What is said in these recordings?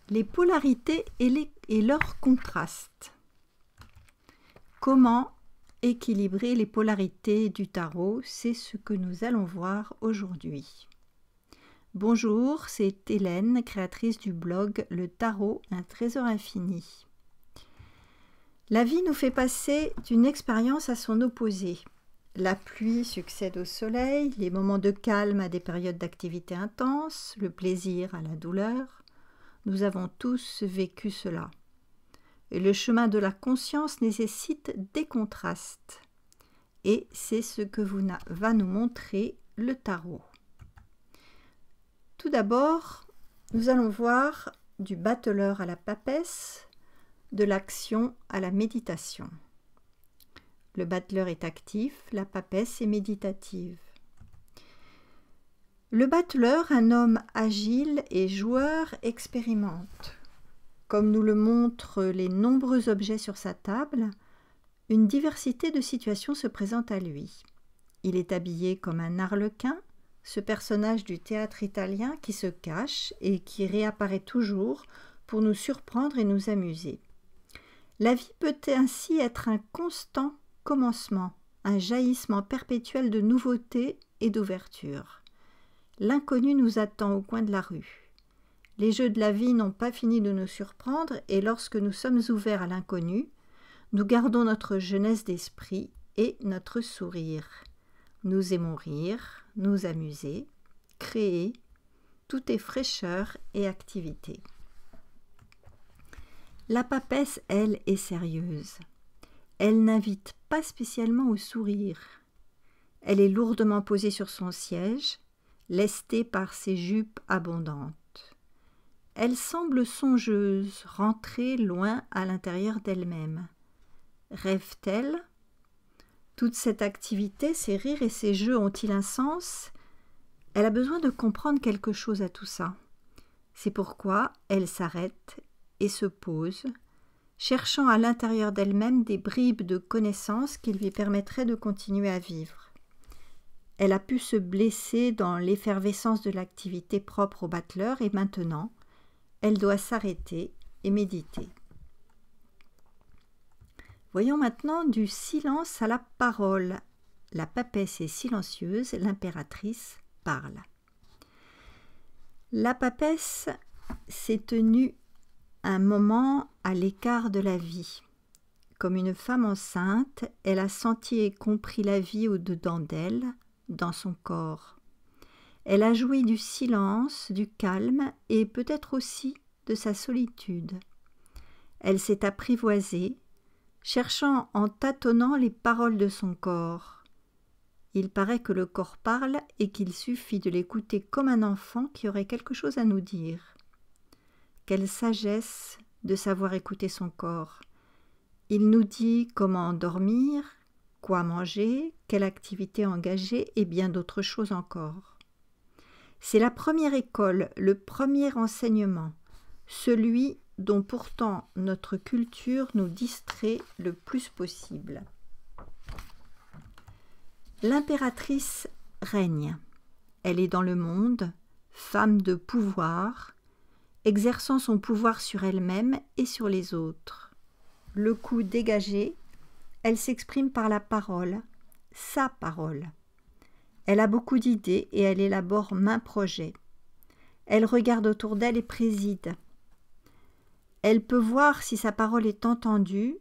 Les polarités et leurs contrastes. Comment équilibrer les polarités du tarot? C'est ce que nous allons voir aujourd'hui. Bonjour, c'est Hélène, créatrice du blog Le Tarot, un trésor infini. La vie nous fait passer d'une expérience à son opposé. La pluie succède au soleil, les moments de calme à des périodes d'activité intense, le plaisir à la douleur. Nous avons tous vécu cela. Et le chemin de la conscience nécessite des contrastes. Et c'est ce que va nous montrer le tarot. Tout d'abord, nous allons voir du battleur à la papesse, de l'action à la méditation. Le battleur est actif, la papesse est méditative. Le battleur, un homme agile et joueur, expérimente. Comme nous le montrent les nombreux objets sur sa table, une diversité de situations se présente à lui. Il est habillé comme un arlequin, ce personnage du théâtre italien qui se cache et qui réapparaît toujours pour nous surprendre et nous amuser. La vie peut ainsi être un constant commencement, un jaillissement perpétuel de nouveautés et d'ouverture. L'inconnu nous attend au coin de la rue. Les jeux de la vie n'ont pas fini de nous surprendre et lorsque nous sommes ouverts à l'inconnu, nous gardons notre jeunesse d'esprit et notre sourire. Nous aimons rire, nous amuser, créer, tout est fraîcheur et activité. La papesse, elle, est sérieuse. Elle n'invite pas spécialement au sourire. Elle est lourdement posée sur son siège, lestée par ses jupes abondantes. Elle semble songeuse, rentrée loin à l'intérieur d'elle-même. Rêve-t-elle? Toute cette activité, ces rires et ces jeux ont-ils un sens? Elle a besoin de comprendre quelque chose à tout ça. C'est pourquoi elle s'arrête et se pose, cherchant à l'intérieur d'elle-même des bribes de connaissances qui lui permettraient de continuer à vivre. Elle a pu se blesser dans l'effervescence de l'activité propre au battleur et maintenant, elle doit s'arrêter et méditer. Voyons maintenant du silence à la parole. La papesse est silencieuse, l'impératrice parle. La papesse s'est tenue un moment à l'écart de la vie. Comme une femme enceinte, elle a senti et compris la vie au-dedans d'elle, dans son corps. Elle a joui du silence, du calme et peut-être aussi de sa solitude. Elle s'est apprivoisée, cherchant en tâtonnant les paroles de son corps. Il paraît que le corps parle et qu'il suffit de l'écouter comme un enfant qui aurait quelque chose à nous dire. Quelle sagesse de savoir écouter son corps. Il nous dit comment dormir, quoi manger, quelle activité engager et bien d'autres choses encore. C'est la première école, le premier enseignement, celui dont pourtant notre culture nous distrait le plus possible. L'impératrice règne. Elle est dans le monde, femme de pouvoir, exerçant son pouvoir sur elle-même et sur les autres. Le cou dégagé, elle s'exprime par la parole, sa parole. Elle a beaucoup d'idées et elle élabore maints projets. Elle regarde autour d'elle et préside. Elle peut voir si sa parole est entendue,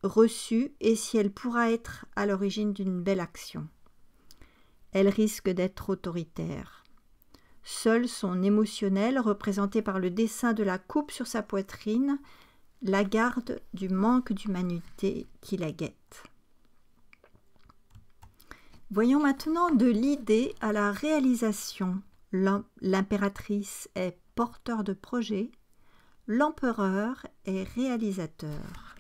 reçue et si elle pourra être à l'origine d'une belle action. Elle risque d'être autoritaire. Seul son émotionnel, représenté par le dessin de la coupe sur sa poitrine, la garde du manque d'humanité qui la guette. Voyons maintenant de l'idée à la réalisation. L'impératrice est porteur de projet, l'empereur est réalisateur.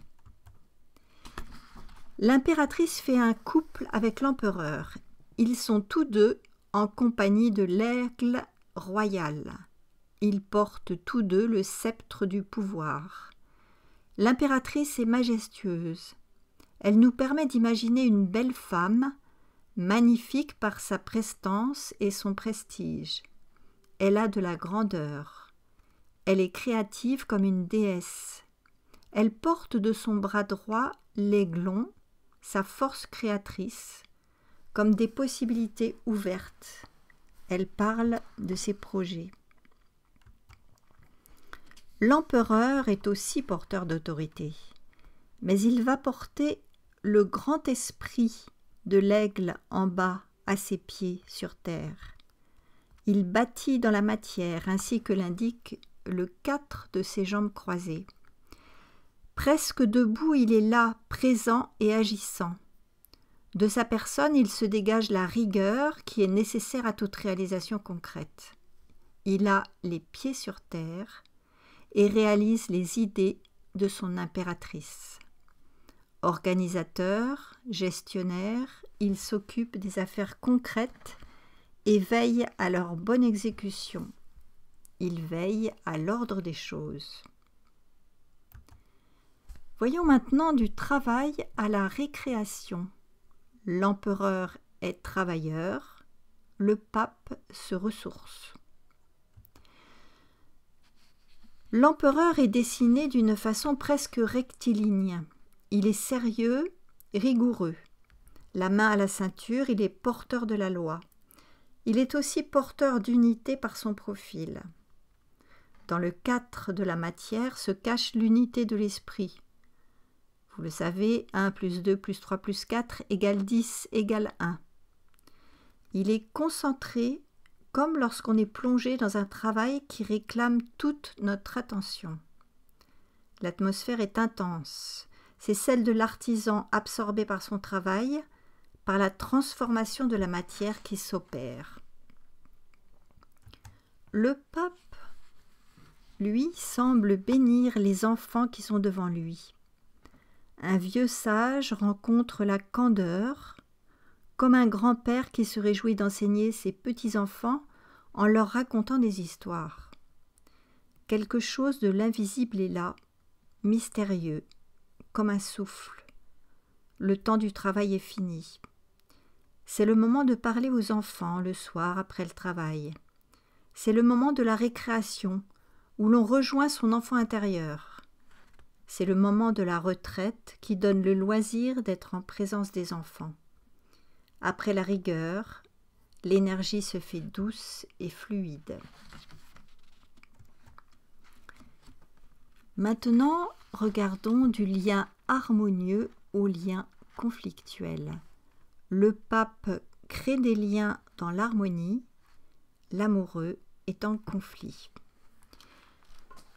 L'impératrice fait un couple avec l'empereur. Ils sont tous deux en compagnie de l'aigle royal. Ils portent tous deux le sceptre du pouvoir. L'impératrice est majestueuse. Elle nous permet d'imaginer une belle femme, magnifique par sa prestance et son prestige. Elle a de la grandeur. Elle est créative comme une déesse. Elle porte de son bras droit l'aiglon, sa force créatrice, comme des possibilités ouvertes. Elle parle de ses projets. L'empereur est aussi porteur d'autorité, mais il va porter le grand esprit de l'aigle en bas à ses pieds sur terre. Il bâtit dans la matière, ainsi que l'indique le 4 de ses jambes croisées. Presque debout, il est là, présent et agissant. De sa personne, il se dégage la rigueur qui est nécessaire à toute réalisation concrète. Il a les pieds sur terre et réalise les idées de son impératrice. Organisateur, gestionnaire, il s'occupe des affaires concrètes et veille à leur bonne exécution. Il veille à l'ordre des choses. Voyons maintenant du travail à la récréation. L'empereur est travailleur, le pape se ressource. L'empereur est dessiné d'une façon presque rectiligne. Il est sérieux, rigoureux. La main à la ceinture, il est porteur de la loi. Il est aussi porteur d'unité par son profil. Dans le 4 de la matière se cache l'unité de l'esprit. Vous le savez, 1 plus 2 plus 3 plus 4 égale 10 égale 1. Il est concentré comme lorsqu'on est plongé dans un travail qui réclame toute notre attention. L'atmosphère est intense. C'est celle de l'artisan absorbé par son travail, par la transformation de la matière qui s'opère. Le pape, lui, semble bénir les enfants qui sont devant lui. Un vieux sage rencontre la candeur, comme un grand-père qui se réjouit d'enseigner ses petits-enfants en leur racontant des histoires. Quelque chose de l'invisible est là, mystérieux, comme un souffle. Le temps du travail est fini. C'est le moment de parler aux enfants le soir après le travail. C'est le moment de la récréation, où l'on rejoint son enfant intérieur. C'est le moment de la retraite qui donne le loisir d'être en présence des enfants. Après la rigueur, l'énergie se fait douce et fluide. Maintenant, regardons du lien harmonieux au lien conflictuel. Le pape crée des liens dans l'harmonie, l'amoureux est en conflit.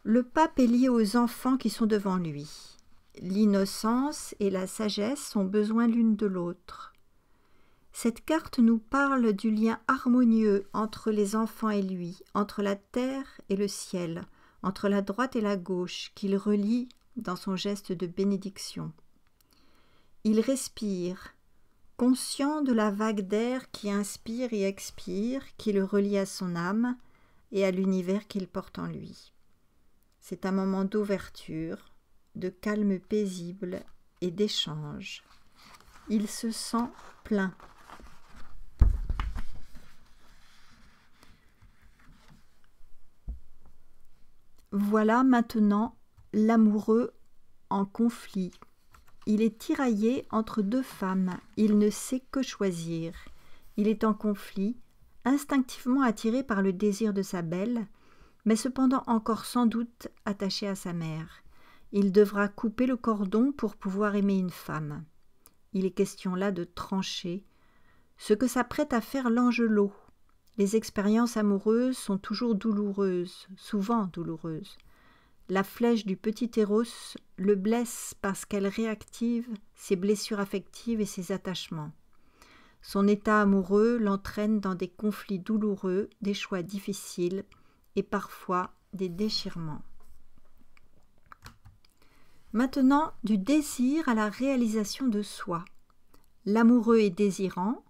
Le pape est lié aux enfants qui sont devant lui. L'innocence et la sagesse ont besoin l'une de l'autre. Cette carte nous parle du lien harmonieux entre les enfants et lui, entre la terre et le ciel, entre la droite et la gauche, qu'il relie dans son geste de bénédiction. Il respire, conscient de la vague d'air qui inspire et expire, qui le relie à son âme et à l'univers qu'il porte en lui. C'est un moment d'ouverture, de calme paisible et d'échange. Il se sent plein. Voilà maintenant l'amoureux en conflit. Il est tiraillé entre deux femmes. Il ne sait que choisir. Il est en conflit, instinctivement attiré par le désir de sa belle, mais cependant encore sans doute attaché à sa mère. Il devra couper le cordon pour pouvoir aimer une femme. Il est question là de trancher, ce que s'apprête à faire l'Angelot. Les expériences amoureuses sont toujours douloureuses, souvent douloureuses. La flèche du petit Eros le blesse parce qu'elle réactive ses blessures affectives et ses attachements. Son état amoureux l'entraîne dans des conflits douloureux, des choix difficiles et parfois des déchirements. Maintenant, du désir à la réalisation de soi. L'amoureux est désirant,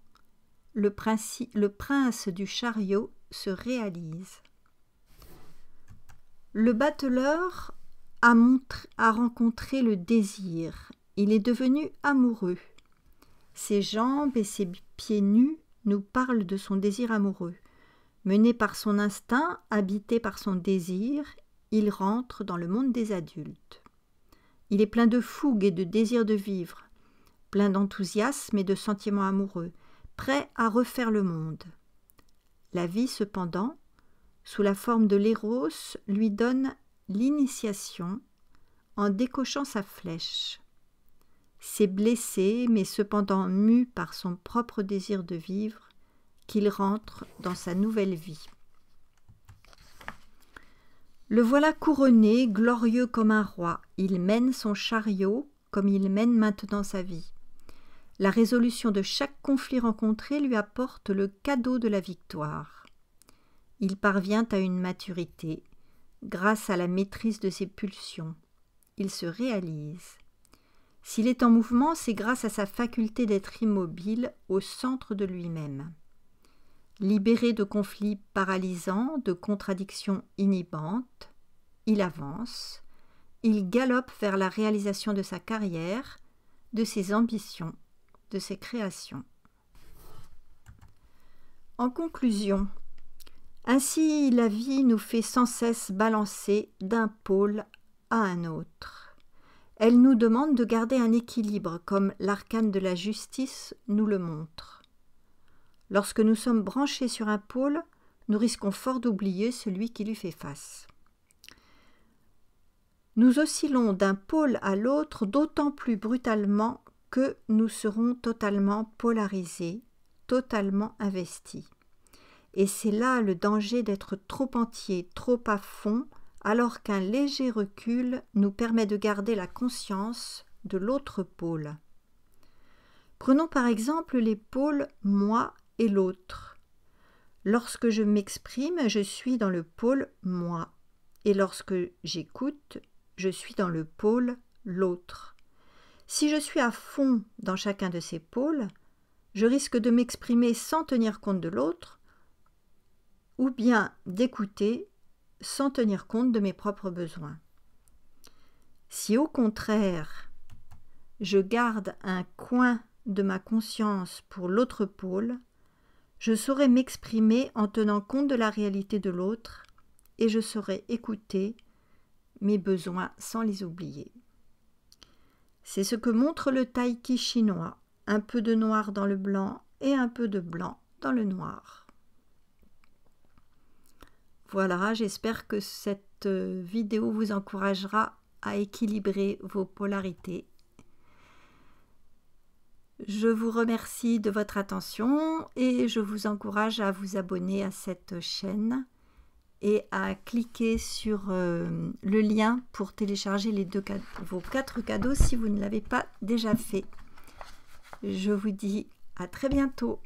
le prince du chariot se réalise. Le bateleur a rencontré le désir. Il est devenu amoureux. Ses jambes et ses pieds nus nous parlent de son désir amoureux. Mené par son instinct, habité par son désir, il rentre dans le monde des adultes. Il est plein de fougue et de désir de vivre, plein d'enthousiasme et de sentiments amoureux, prêt à refaire le monde. La vie, cependant, sous la forme de l'éros, lui donne l'initiation en décochant sa flèche. C'est blessé, mais cependant mu par son propre désir de vivre, qu'il rentre dans sa nouvelle vie. Le voilà couronné, glorieux comme un roi. Il mène son chariot comme il mène maintenant sa vie. La résolution de chaque conflit rencontré lui apporte le cadeau de la victoire. Il parvient à une maturité grâce à la maîtrise de ses pulsions. Il se réalise. S'il est en mouvement, c'est grâce à sa faculté d'être immobile au centre de lui-même. Libéré de conflits paralysants, de contradictions inhibantes, il avance, il galope vers la réalisation de sa carrière, de ses ambitions, de ses créations. En conclusion, ainsi la vie nous fait sans cesse balancer d'un pôle à un autre. Elle nous demande de garder un équilibre, comme l'arcane de la justice nous le montre. Lorsque nous sommes branchés sur un pôle, nous risquons fort d'oublier celui qui lui fait face. Nous oscillons d'un pôle à l'autre d'autant plus brutalement que nous serons totalement polarisés, totalement investis. Et c'est là le danger d'être trop entier, trop à fond, alors qu'un léger recul nous permet de garder la conscience de l'autre pôle. Prenons par exemple les pôles « moi » et l'autre. Lorsque je m'exprime, je suis dans le pôle « moi » et lorsque j'écoute, je suis dans le pôle « l'autre ». Si je suis à fond dans chacun de ces pôles, je risque de m'exprimer sans tenir compte de l'autre ou bien d'écouter sans tenir compte de mes propres besoins. Si au contraire, je garde un coin de ma conscience pour l'autre pôle, je saurai m'exprimer en tenant compte de la réalité de l'autre et je saurai écouter mes besoins sans les oublier. C'est ce que montre le taï-chi chinois, un peu de noir dans le blanc et un peu de blanc dans le noir. Voilà, j'espère que cette vidéo vous encouragera à équilibrer vos polarités. Je vous remercie de votre attention et je vous encourage à vous abonner à cette chaîne et à cliquer sur le lien pour télécharger vos 4 cadeaux si vous ne l'avez pas déjà fait. Je vous dis à très bientôt.